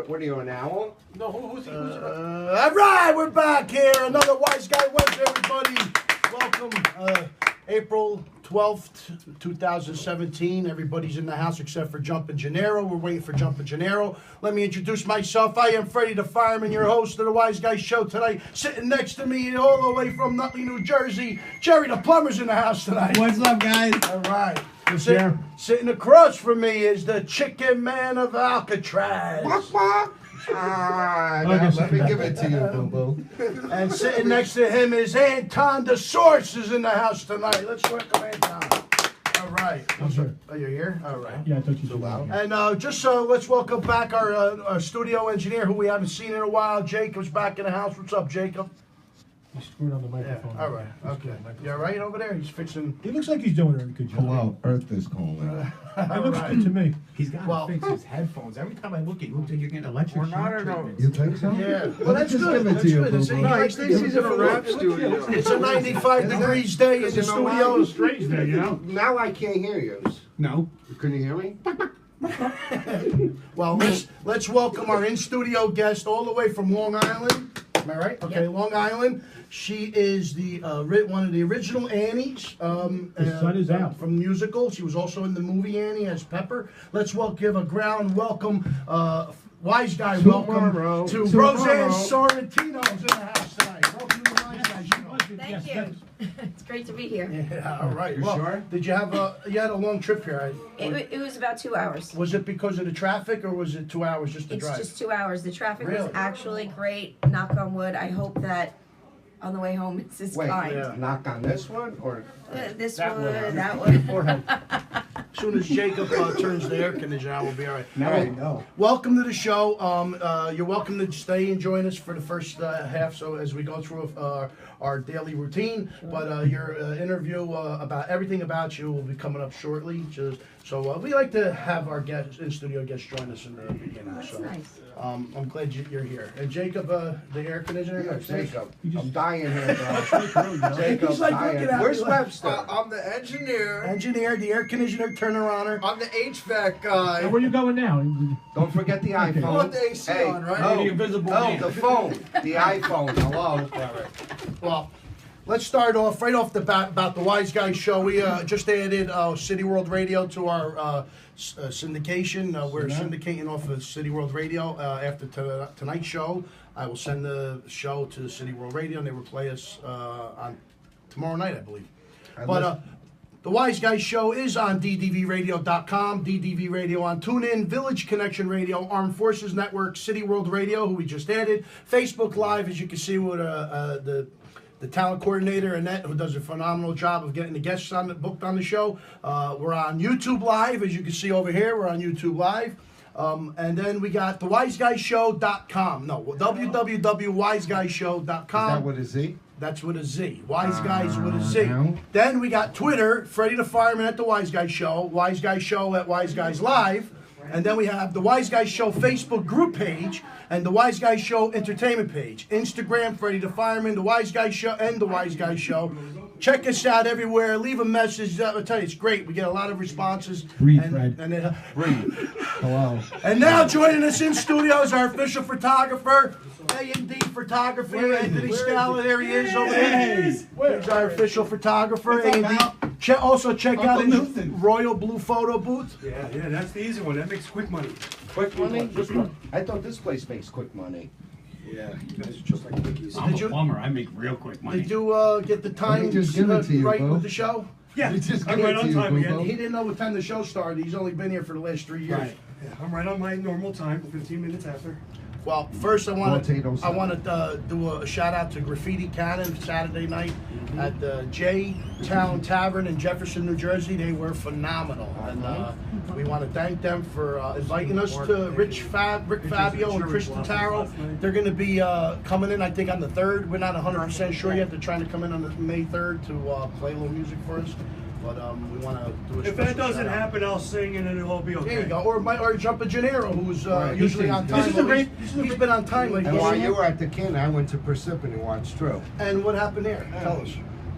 What are you, an owl? No, who's he? All right, we're back here. Another Wise Guy Wednesday, everybody. Welcome. April 12th, 2017. Everybody's in the house except for Jumpin' Gennaro. We're waiting for Jumpin' Gennaro. Let me introduce myself. I am Freddie the Fireman, your host of the Wise Guy Show tonight. Sitting next to me all the way from Nutley, New Jersey, Jerry the Plumber's in the house tonight. What's up, guys? All right. Sitting across from me is the Chicken Man of Alcatraz. Let me give it to you, boo-boo. And sitting next to him is Anton the Source is in the house tonight. Let's welcome Anton. All right. Oh, you're here? All right. Yeah, I thought you were. And let's welcome back our studio engineer who we haven't seen in a while. Jacob's back in the house. What's up, Jacob? He's screwing on the microphone. Yeah. All right. Okay. You all right over there? He's fixing. He looks like he's doing a good job. Hello, Earth is calling. It looks good to me. He's got to fix his headphones. Every time I look at you, it looks like you're getting electric shock treatment. You think so? Yeah. Well, that's just good. give it That's to you, good. It's boo-boo. he likes these. He's in a rap studio. It's a 95 degrees day in the studio. Strange there, you know? Now I can't hear you. No. Can you hear me? Well, let's welcome our in-studio guest all the way from Long Island. Am I right? Okay, yep. Long Island. She is the one of the original Annies. The sun is out. From musical. She was also in the movie Annie as Pepper. Let's give a ground welcome, Wise Guy welcome to Rosanne Sorrentino's in the house tonight. Welcome to the Wise Guy Show. Thank you. It's great to be here. Yeah, all right. You sure? Did you have you had a long trip here? It was about 2 hours. Was it because of the traffic, or was it 2 hours just to drive? It's just 2 hours. The traffic was Really? actually great. Knock on wood. I hope that on the way home it's as kind. yeah. Knock on this one or This That one, one. that one. Forehead. As soon as Jacob turns the air conditioner on, we'll be all right. now I know. Welcome to the show. You're welcome to stay and join us for the first half, so as we go through our daily routine. But your interview about everything about you will be coming up shortly. So we like to have our in-studio guests join us in the beginning. That's so nice. I'm glad you're here. And Jacob, the air conditioner? Yeah, upstairs? Jacob. I'm dying here, bro. Jacob, He's like dying. looking at me Where's like- Webster? I'm the engineer. Engineer, the air conditioner turner honor. I'm the HVAC guy. And where you going now? Don't forget the iPhone. You want the AC Hey, on, right? no, The invisible no, man. the phone. The iPhone. Hello. Well, let's start off right off the bat about the Wise Guys Show. We just added City World Radio to our syndication. We're syndicating off of City World Radio after tonight's show. I will send the show to City World Radio, and they will play us on tomorrow night, I believe. The Wise Guys Show is on ddvradio.com, DDV Radio on TuneIn, Village Connection Radio, Armed Forces Network, City World Radio, who we just added, Facebook Live, as you can see with the talent coordinator, Annette, who does a phenomenal job of getting the guests booked on the show. We're on YouTube Live, as you can see over here. We're on YouTube Live. And then we got thewiseguysshow.com. No, www.wiseguysshow.com. Is that with a Z? That's with a Z. Wise Guys with a Z. No. Then we got Twitter, Freddie the Fireman at the Wise Guys Show, Wise Guys Show at Wise Guys Live. And then we have the Wise Guys Show Facebook group page and the Wise Guys Show entertainment page. Instagram, Freddie the Fireman, the Wise Guys Show, and the Wise Guys Show. Check us out everywhere. Leave a message. I'll tell you, it's great. We get a lot of responses. Breathe, Fred. Breathe. Hello. And now joining us in studio is our official photographer, A&D Photography, Anthony Scala. There he is over there. He's our official photographer. A&D. Also check out his Royal Blue Photo Booth. Yeah, that's the easy one. That makes quick money. Quick money? I thought this place makes quick money. Yeah, you guys are just like quickies. I'm a plumber. I make real quick money. Did you get the time just give it to you, right bro. with the show? Yeah, We just I'm give right it on to you, time boo-boo. again. He didn't know what time the show started. He's only been here for the last 3 years. Right. Yeah, I'm right on my normal time, 15 minutes after. Well, first I want Potatoes. to do a shout out to Graffiti Cannon Saturday night at the J Town Tavern in Jefferson, New Jersey. They were phenomenal, and we want to thank them for inviting us to Rick Fabio and Kristen Taro. They're going to be coming in, I think, on the 3rd. We're not 100% sure yet. They're trying to come in on the May 3rd to play a little music for us. But we want to do a If that doesn't happen, I'll sing and it'll all be okay. There you go. Or Jumpin' Gennaro, who's usually on time. He's been on time. And while you were at the Kin, I went to Parsippany once, true. And what happened there? Tell us.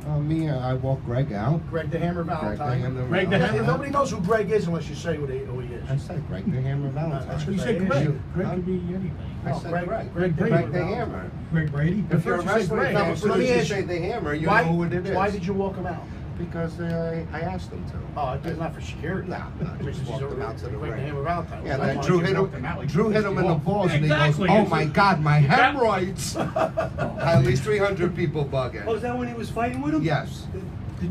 I walk Greg out. Greg the Hammer Valentine. Greg the Hammer. Nobody knows who Greg is unless you say who he I is. said Greg the Hammer Valentine. That's You what said it is. Greg. Greg Huh? could be anything. I No, said Greg- Greg. Greg Greg Brady. the Hammer. Greg Brady. If you're a First you said wrestling Greg. fan, No, as so soon let as me you ask say you, the Hammer, you Why, know who it is. why did you walk him out? Because I asked him to. Oh, it's not for security. No, just walked him out to the Greg the ring. Hammer Valentine. Yeah, Why then don't Drew you hit walk him out him. like Drew hit him in the balls, and he Exactly. goes, "Oh my God, my hemorrhoids!" At least 300 people bugging. Oh, is that when he was fighting with him? Yes.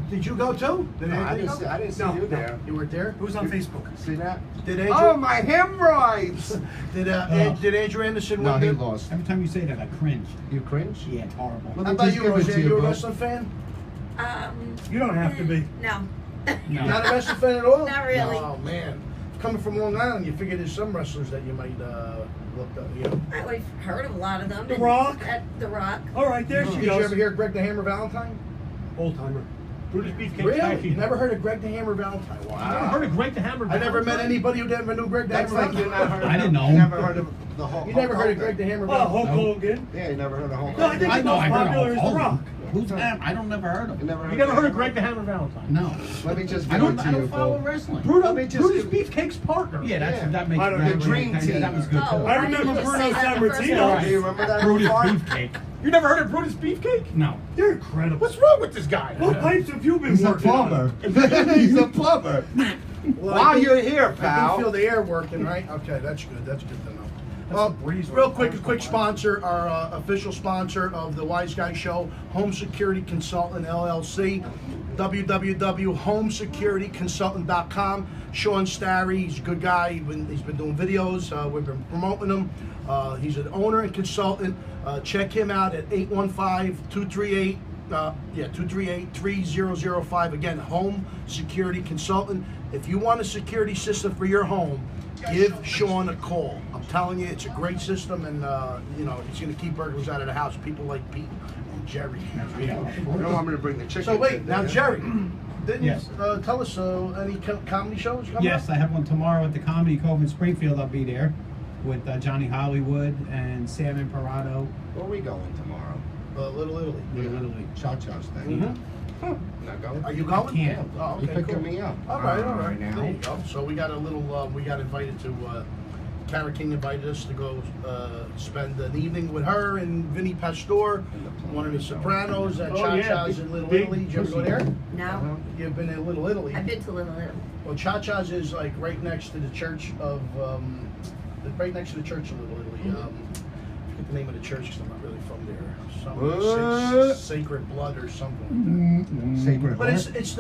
Did you go too? Did No, I Anthony didn't go? see, I didn't see No, you no. there. You weren't there? It was on Facebook. See that? Did Andrew? Oh, my hemorrhoids! Did Andrew Anderson No, win? he the- lost. Every time you say that, I cringe. You cringe? Yeah, it's horrible. Let How me about just you, give it to Rosanne? you, You a bro. wrestling fan? You don't have to be. No. No. Not a wrestling fan at all? Not really. Oh man, coming from Long Island, you figure there's some wrestlers that you might look up. You know. We've heard of a lot of them. The Rock? At The Rock. All right, there she Did you goes. ever hear Greg the Hammer Valentine? Old timer. Brutus Beefcake. Really? You never heard of Greg the Hammer Valentine? I never Wow. heard of Greg the Hammer. I never met Valentine. anybody who never knew Greg the That's Hammer like you Valentine. never heard I didn't know You him. never heard of the Hulk You never heard of Hogan? Greg the Hammer Oh, Hulk Valentine? Hogan. Yeah, you never heard of Hulk No, I think Hogan? the most I heard popular of is The Hulk. Rock. Who's that? I don't never heard of You him. never You never heard of Greg the Hammer Valentine? No. Let me just I give it don't. to I you, don't follow Bo. wrestling. Let me just Brutus give- Beefcake's partner. Yeah, Yeah. that makes I don't that know. makes- Dream that- Team. That was good Oh, too. I remember didn't Bruno say that the first Sammartino. time. Do you remember that? Brutus Mark? Beefcake. You never heard of Brutus Beefcake? No. You're incredible. What's wrong with this guy? What pipes have you been He's a working plumber. on? He's a plumber. Well, While you're here, I can pal. feel the air working, right? Okay, that's good. That's good to know. That's a breeze Real right quick, a there. quick sponsor, our official sponsor of the Wiseguyz Show, Home Security Consultant LLC, www.homesecurityconsultant.com. Sean Starry, he's a good guy. He's been doing videos. We've been promoting him. He's an owner and consultant. Check him out at 815-238-3005. Again, Home Security Consultant. If you want a security system for your home, give Sean a call. I'm telling you, it's a great system, and you know, it's going to keep burglars out of the house. People like Pete and Jerry. You don't want me to bring the chicken. So wait, now Jerry, didn't Yes. tell us any comedy shows coming Yes, up? I have one tomorrow at the Comedy Cove in Springfield. I'll be there with Johnny Hollywood and Sam Imparato. Where are we going tomorrow? Little Italy. Literally. Cha-Cha's thing. Mhm. Not going? Are you going? Can't. Oh, You okay, picking cool. me up? All right, all right. Right now. There you go. So we got a little. We got invited to. Cara King invited us to go spend an evening with her and Vinny Pastore, one of the Sopranos at Oh, yeah, Cha-Cha's big- in Little big Italy. Did you ever go pussy. there? No. You've been in Little Italy. I've been to Little Italy. Well, Cha-Cha's is like right next to the church of, right next to the church of Little Italy. I forget the name of the church because I'm not really from there. Some What? Sacred Blood or something. Sacred But Heart? it's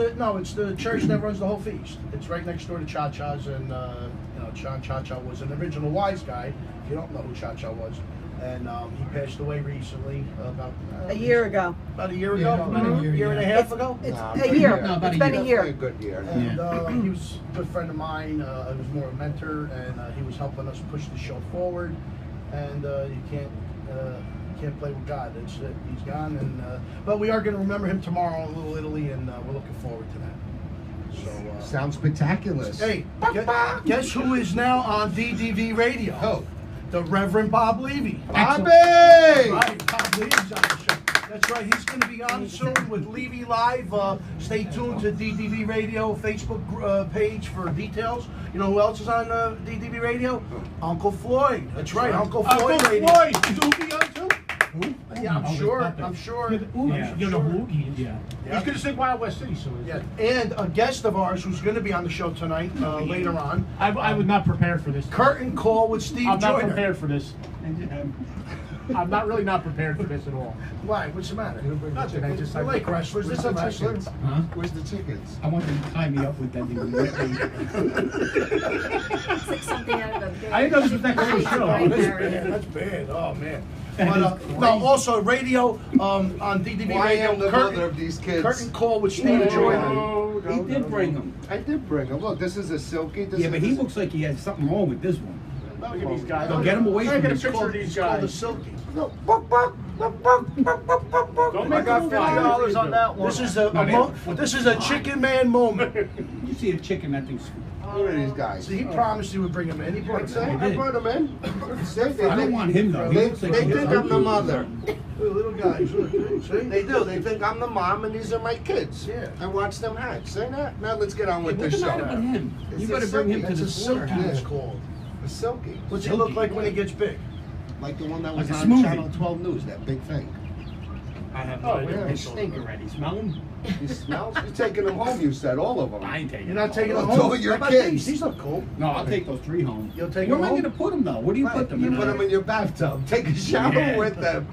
the church that runs the whole feast. It's right next door to Cha-Cha's, and you know, Cha-Cha was an original wise guy. If you don't know who Cha-Cha was, and he passed away recently about A year ago. About a year ago, Yeah, about a Mhm. year and a half ago. It's Nah, a good year. year. No, about It's a been year. a year. A good year. And he was a good friend of mine. He was more a mentor, and he was helping us push the show forward. And you can't play with God. It's he's gone, and but we are going to remember him tomorrow in Little Italy, and we're looking forward to that. So Sounds spectacular. hey, guess who is now on DDV Radio? Oh, The Reverend Bob Levy. Bobby! Right, Bob Levy's on the show. That's right. He's going to be on soon with Levy Live. Stay tuned to DDV Radio Facebook page for details. You know who else is on DDV Radio? Uncle Floyd. That's right, Uncle Floyd. Uncle Radio. Floyd. Is Oogie on too? Yeah, I'm sure. I'm sure. Yeah. You know who Oogie is? Yeah. He's gonna sing Wild West City soon. Yeah, and a guest of ours who's going to be on the show tonight later on. I was not prepared for this. Curtain Call with Steve I'm not Joyner. prepared for this. I'm not really not prepared for this at all. Why? What's the matter? Nothing. I just I like wrestlers. This is a wrestler. Huh? Where's the tickets? I want them to tie me up with that. It's like something out of a big. I didn't know this was that kind of show. That's bad. Oh man. But, no, also radio on DDV Why Radio. am the mother of these kids? Curtain Call with Steve Joyner. He did bring him. I did bring him. Look, this is a silky. This Yeah, is but he looks like he has something wrong with this one. Look at these guys. Don't get him away Look from at a this. picture of these It's called the guys. Silky. Don't I make got them $50 on that one. This is No, this is a chicken man moment. You see a chicken, that thing's. Who are these guys? So he promised he would bring him in. He brought him in. I brought him in. I don't want him though. He They looks like think he's I'm the mother. Look, little guys, look, see? They do. They think I'm the mom, and these are my kids. Yeah. I watch them hatch. Say that. Now let's get on with What's this the show. matter with him? It's You a better bring him silky. to the It's a silky, slaughterhouse. it's called. A silky. What's he look like when he gets big? Like the one that was Like a on smoothie. Channel 12 News, that big thing. I have Oh, no idea. yeah. They stink already. Smell them? You smell? You're taking them home, you said, all of them. I ain't taking You're them not taking home. them Those home? are your How about kids. These look cool. No, I'll take those 3 home. You'll take Where them am I home? going to put them though? What do you put them You in? put them in your bathtub. Take a shower Yeah. with them.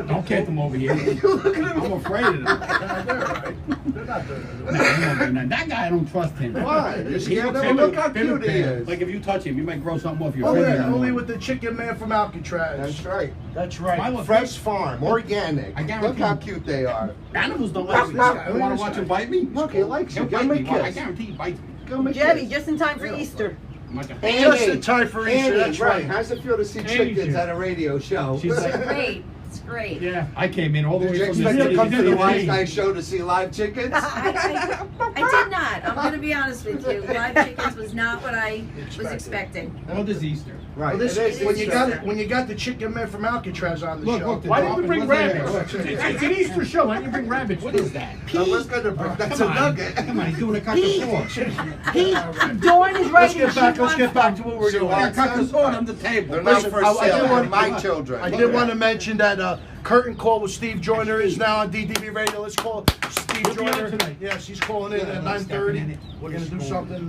Don't get them over here. You look at I'm them. afraid of them. They're all right. They're not dirty. That guy, I don't trust him. Why? You're He scared looks of him? Look how timid, cute he timid. is. Like if you touch him, you might grow something off your Oh, finger. yeah, only with the chicken man from Alcatraz. That's right. That's I right. look- Fresh farm, organic. I guarantee Look how you. cute they are. Animals don't like me. Look at this guy. You want to watch him bite me? Look, he likes you. He'll Give bite him a me. I kiss. guarantee he bites me. Give him a Jebby, kiss. just in time for Easter. I'm like a- Annie, Just in time for Easter, Annie, that's right. How's it feel to see Annie's chickens here. at a radio show? She's like, Great. It's great. Yeah. I came in all the Did way you from the expect city. to come to to do the the Wise thing. Guy show to see live chickens? I did not. I'm going to be honest with you. Live chickens was not what I was expecting. Well, this Easter. Right. Well, this, it is when you Easter. got when you got the chicken man from Alcatraz on the Look, show. look, the Why didn't you bring What's that? rabbits? It's an Easter show. Why didn't you bring rabbits? What is that? I was gonna bring. That's a Come on. nugget. Come on, he's doing a cock and sword. Dawn is Let's ready. get back. Let's get back to what we're She doing. wants Cock and sword on the table. They're not Listen, for I sale. did They're want- my children. I did want to mention that Curtain Call with Steve Joyner is now on DDB Radio. Let's call Steve Who'll be on Joyner. tonight? Yes, he's calling in at Yeah, 9:30. We're gonna do something.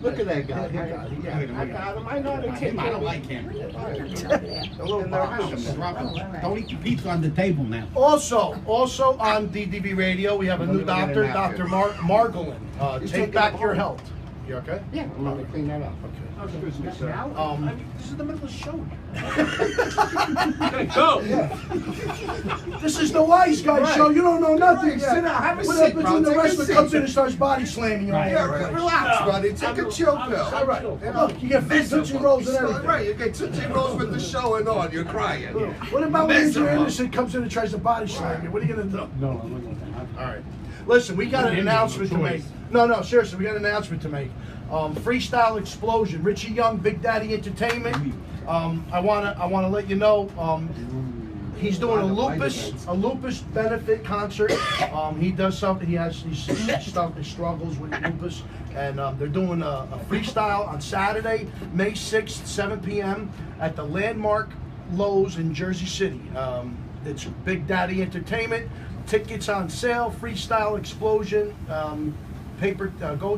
Look at that guy. He got it, he got it. I got him. I know the kid. I don't like him. A little In their box. house. Don't eat the pizza on the table now. Also on DDB Radio, we have a new Look at doctor, that Dr. napkin. Margolin. He's Take taking back it your home. health. You okay? Yeah, I'm gonna clean that up. Okay. I mean, this is the middle of the show. Go. This is the Wise Guy Right. show. You don't know nothing. Right, sit down, have a What seat, happens bro. when the Take a wrestler seat. comes in and starts body slamming you all Right. over the Yeah, place? relax, buddy. Take a chill pill. All right. Look, you get free Tootsie Rolls and everything. Right, you get Tootsie Rolls with the show and on. You're crying. What about when Andrew Miserable. Anderson comes in and tries to body slam you? What are you gonna do? No, I'm not going to. All right. Listen, we got an announcement to make. No, seriously, we got an announcement to make. Freestyle Explosion, Richie Young, Big Daddy Entertainment. I wanna let you know. He's doing a lupus benefit concert. He does something. He's stuff. He struggles with lupus, and they're doing a freestyle on Saturday, May 6th, 7 p.m. at the Landmark Lowe's in Jersey City. It's Big Daddy Entertainment. Tickets on sale. Freestyle Explosion. Go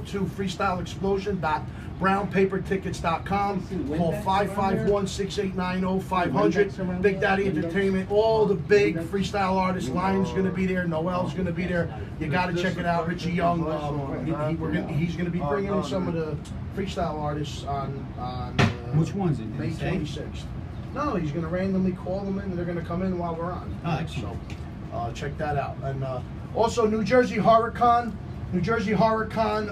to freestyleexplosion.brownpapertickets.com. Call 551-6890-500. Big Daddy Entertainment. All the big freestyle artists. Lion's going to be there. Noel's going to be there. You got to check it out. Richie Young. He's going to be bringing in some of the freestyle artists on Which one's it? Did May he say? 26th. No, he's going to randomly call them in, and they're going to come in while we're on. Oh, excellent. So check that out. And also, New Jersey Horror Con. New Jersey Horror Con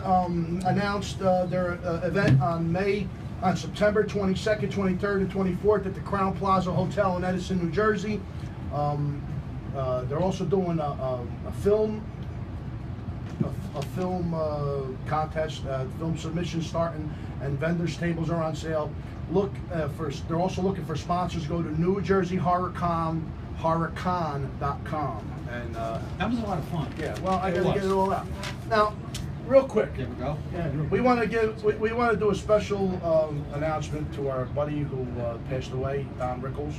announced their event on September 22nd, 23rd, and 24th at the Crown Plaza Hotel in Edison, New Jersey. They're also doing a film contest, film submissions starting, and vendors' tables are on sale. They're also looking for sponsors. Go to NewJerseyHorrorCon.com. And That was a lot of fun. yeah, well, I It gotta was. get it all out. Now, real quick, There we go. we want to do a special announcement to our buddy who passed away, Don Rickles.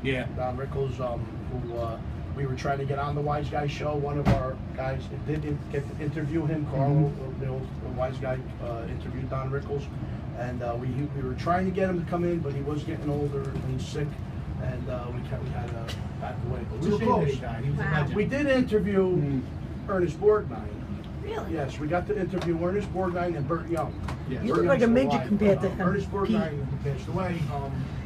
Yeah. Don Rickles, who we were trying to get on the Wise Guy show. One of our guys did get to interview him. Carl, the old Wise Guy, interviewed Don Rickles, and we were trying to get him to come in, but he was getting older and he's sick, and we had to back away. But we were close. He was a Wow. legend. We did interview Ernest Borgnine. Really? Yes, we got to interview Ernest Borgnine and Burt Young. Yes. You Burt look like a Young's midget still alive. compared to him, Ernest Pete. Borgnine, who passed away,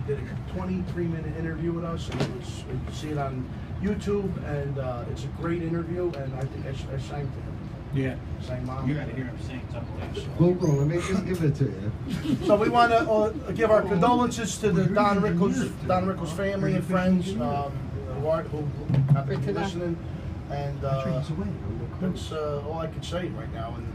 did a 23-minute interview with us, and you can see it on YouTube, and it's a great interview, and I think I sang to him. Yeah. Sang Mom. You gotta hear him sing something. Bro, let me just give it to you. So we want to give our condolences to the Don Rickles family and friends who have been listening, and that's all I can say right now. And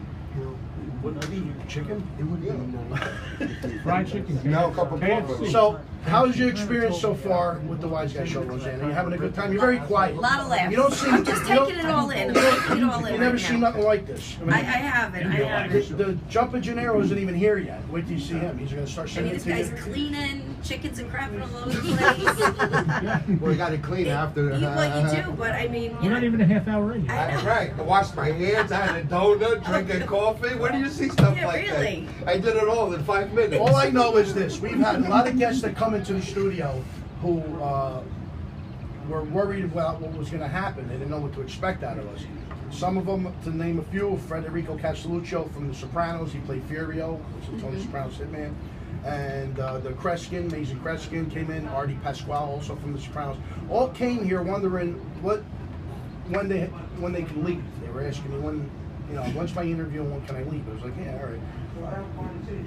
Wouldn't I be here? Chicken? It would be. Fried chicken. No, a couple KFC. more. So, how's your experience so far with the Wiseguyz show, Rosanne? Are you having a good time? You're very quiet. A lot of laughs. You don't seem. I'm just taking it all in. I'm taking it all in You never right seen now. nothing like this. I haven't. I haven't. The Jumpin' Gennaro isn't even here yet. Wait till you see him. He's gonna start I singing mean, it this to guy's you. cleaning chickens and crapping all over the place. Well, you got to clean after. Eat what you do, but I mean, We're not even a half hour in. I know. That's right. I washed my hands. I had a donut, drinking coffee. Where do you see stuff Yeah, like really? that? I did it all in 5 minutes. All I know is this: we've had a lot of guests that come into the studio who were worried about what was going to happen. They didn't know what to expect out of us. Some of them, to name a few, Federico Castelluccio from The Sopranos. He played Furio, which is Tony Soprano's hitman. And the Kreskin, Maisie Kreskin, came in. Artie Pasquale, also from The Sopranos, all came here wondering when they can leave. They were asking me when's my interview and when can I leave? I was like, yeah, all right.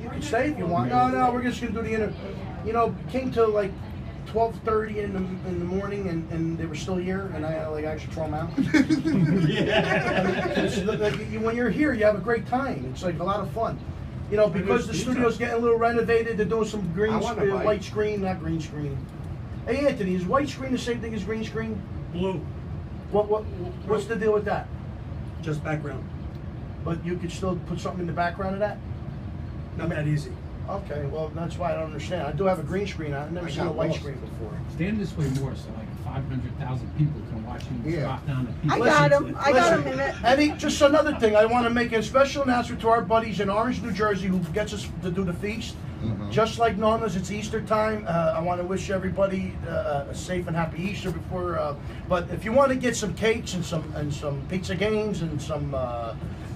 You can stay if you want. No, we're just gonna do the interview. Came to like 12:30 in the morning, and they were still here, and I had to actually throw them out. When you're here, you have a great time. It's like a lot of fun. Because the studio's getting a little renovated. They're doing some white screen, not green screen. Hey Anthony, is white screen the same thing as green screen? Blue. What's the deal with that? Just background. But you could still put something in the background of that? Not that easy. Okay, well that's why I don't understand. I do have a green screen. I've never seen a white screen before. Stand this way more, so like 500,000 people can watch you drop down the people. I got him. I got him in it. Eddie, just another thing. I want to make a special announcement to our buddies in Orange, New Jersey, who gets us to do the feast. Just like Nana's, it's Easter time. I want to wish everybody a safe and happy Easter before. But if you want to get some cakes and some pizza games and some,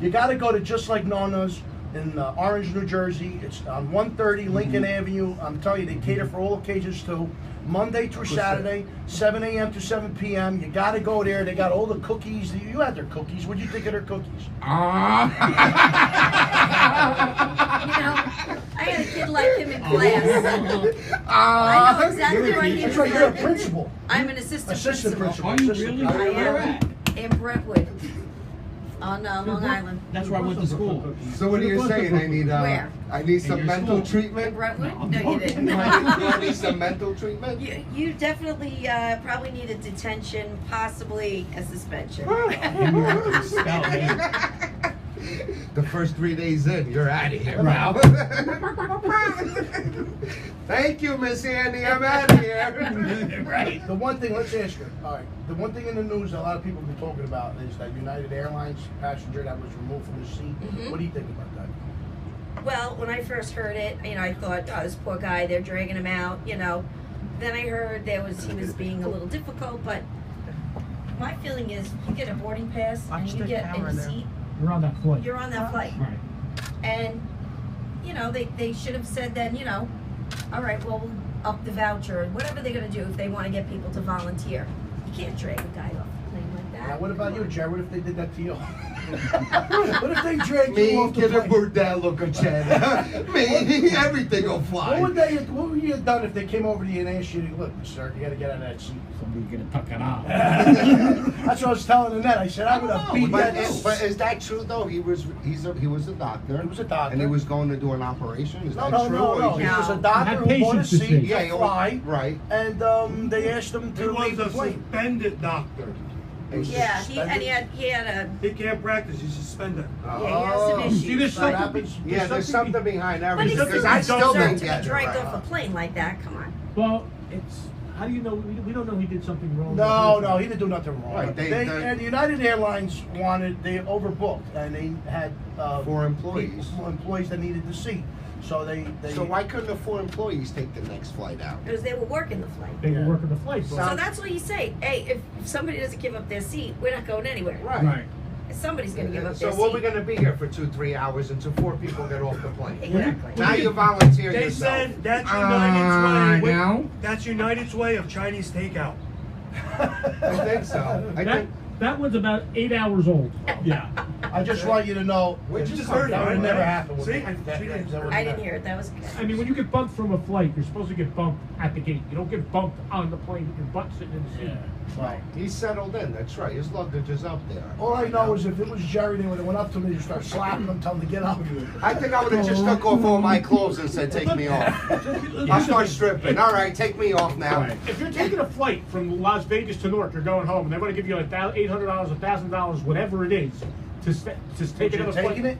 you got to go to Just Like Nana's in Orange, New Jersey. It's on 130 Lincoln Avenue. I'm telling you, they cater for all occasions too. Monday through Saturday, 7 a.m. to 7 p.m. You got to go there. They got all the cookies. You had their cookies. What do you think of their cookies? I had a kid like him in class. I know exactly what he That's was right, you're a like. principal. I'm an assistant Principal. Are you Assistant really? principal. I am in Brentwood, on Long Island. That's where I went to school. So what are you saying? Where? I need some your mental school. In treatment. Brentwood? No, you didn't. Do I need some mental treatment? You definitely probably need a detention, possibly a suspension. Spell it. The first 3 days in, you're out of here, Right. Thank you, Miss Andy. I'm out of here. Right. The one thing, let's ask her. All right. The one thing in the news that a lot of people have been talking about is that United Airlines passenger that was removed from the seat. What do you think about that? Well, when I first heard it, I thought, oh, this poor guy, they're dragging him out, Then I heard he was being a little difficult, but my feeling is you get a boarding pass and you get in the seat, You're on that flight. you're on that flight. Right. And, they should have said then, all right, well, we'll up the voucher, whatever they're going to do if they want to get people to volunteer. You can't drag a guy off the plane like that. Now, what about you, Jared? What if they did that to you? What if they dragged you Me, off the get a plane? bordello cochetta. Me, everything will fly. What would you have done if they came over to you and asked you to, look, sir, you got to get out of that seat? Somebody's gonna tuck it out. That's what I was telling Annette. I said, I would have beat that. But is that true though? He was a doctor. He was a doctor. And he was going to do an operation. Is No, that no, true? no, Or no. he He just- was a No. doctor Had who bought a patients to seat see. to he fly, right. and they asked him to leave the plane. suspended doctor. Yeah, he had a He can't practice. He's suspended. yeah, he has some issues. See, there's but- What something- happens? Yeah, there's something behind But he everything. still Because I still deserved didn't to get be it dragged right. off a plane like that. Come on. Well, how do you know? We don't know he did something wrong. No, he didn't do nothing wrong. Right, they- and United Airlines they overbooked, and they had 4 employees. employees that needed the seat. So they So why couldn't the 4 employees take the next flight out? Because they were working the flight. They were working the flight. So that's what you say. Hey, if somebody doesn't give up their seat, we're not going anywhere. Right. Somebody's going to give up So their what seat. we're going to be here for 2-3 hours until 4 people get off the plane. Exactly. Now you volunteer They yourself. said that's United's way. No. That's United's way of Chinese takeout. I think so. I think That one's about 8 hours old. Yeah. I just want you to know. You just heard it, that right? would never happen with See? me. That would I never- didn't hear it. That was. I mean, when you get bumped from a flight, you're supposed to get bumped at the gate. You don't get bumped on the plane with your butt sitting in the seat. Right. He's settled in, that's right. His luggage is up there. All I know is if it was Jerry, they would have went up to me and started slapping him, telling him to get up. I think I would have just took off all my clothes and said, take me off. I'll start stripping. All right, take me off now. Right. If you're taking a flight from Las Vegas to Newark, you're going home, and they're going to give you like $800, $1,000, whatever it is, to take You're another flight. taking it?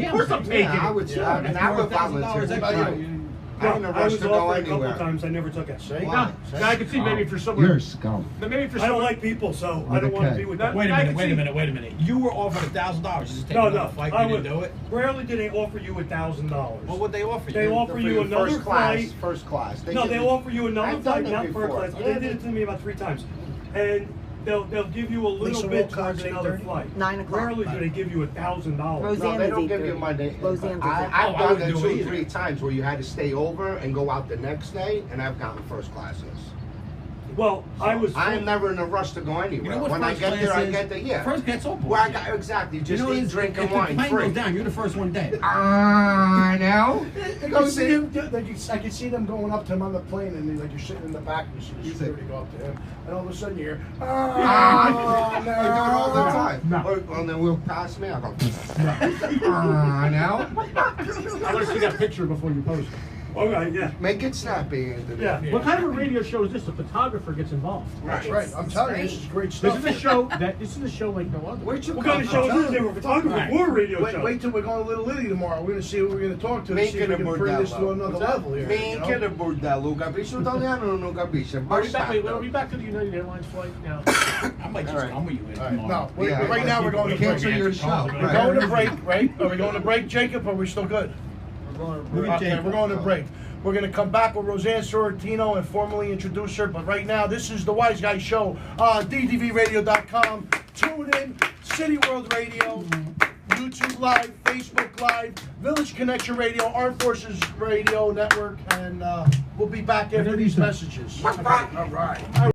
Of course I'm taking Yeah, I it. would. Yeah, And I would volunteer. $4,000 What about extra. you? I'm in a I rush was to go offered a couple anywhere. times. I never took it. See? Now, I can see maybe if you're somewhere. You're a scum. Maybe if you're I don't somewhere. like people, so I With don't a want to K. be with That- them. Wait a I minute, can wait a see- minute, wait a minute. You were offered $1,000. You just take No, another no. flight. I You would. didn't do it. Rarely do they offer you $1,000. What would they offer you? They offer you another first class. flight. First class. No, give they you- offer you another I've done flight, that not first before. class. Yeah, They did it to me about 3 times, and they'll give you a little Lisa bit Wilcox, towards another 8:30? flight. 9 o'clock. Rarely do they give you $1,000. Rosanne No, they is don't give you 8:30. Monday. Rosanne's is I've Oh, I done wouldn't it do it 2 or either. 3 times where you had to stay over and go out the next day, and I've gotten first classes. Well, I was. I am never in a rush to go anywhere. You know what When I first get there, class I is? get there. Yeah. First class all Where I bullshit. got exactly You just know, eat, if drink, the and wine plane free. goes down, you're the first one dead. I know. I can see them going up to him on the plane, and like you're sitting in the back, and you see the security go up to him, and all of a sudden you hear, I do it all the time. No. Or then we'll pass me. I go. I know. I want to see that picture before you post it. All right, yeah. Make it snappy, Anthony. Yeah. What kind of a radio show is this? The photographer gets involved. That's right. I'm telling you, this is great This stuff. is a show like no other. Where'd you What come kind of show from? is this? They were photographers Right. for a radio Wait, show. wait till we're going to Little Italy tomorrow. We're going to see who we're going to talk to. See if we Making a can bring this to bordello. another What's that? level here. Me you know? che il bordello, capisci? Italiano non capisce. Are we back to the United Airlines flight now? I might just All right. come with you All right, tomorrow. no, Yeah, right now we're going to cancel break. your show. We're going to break, right? Are we going to break, Jacob? Or are we still good? Look at Okay, Jacob. we're going to break. We're going to come back with Rosanne Sorrentino and formally introduce her. But right now, this is the Wiseguyz Show on ddvradio.com. Tune in, City World Radio, YouTube Live, Facebook Live, Village Connection Radio, Armed Forces Radio Network, and we'll be back after these messages. All right.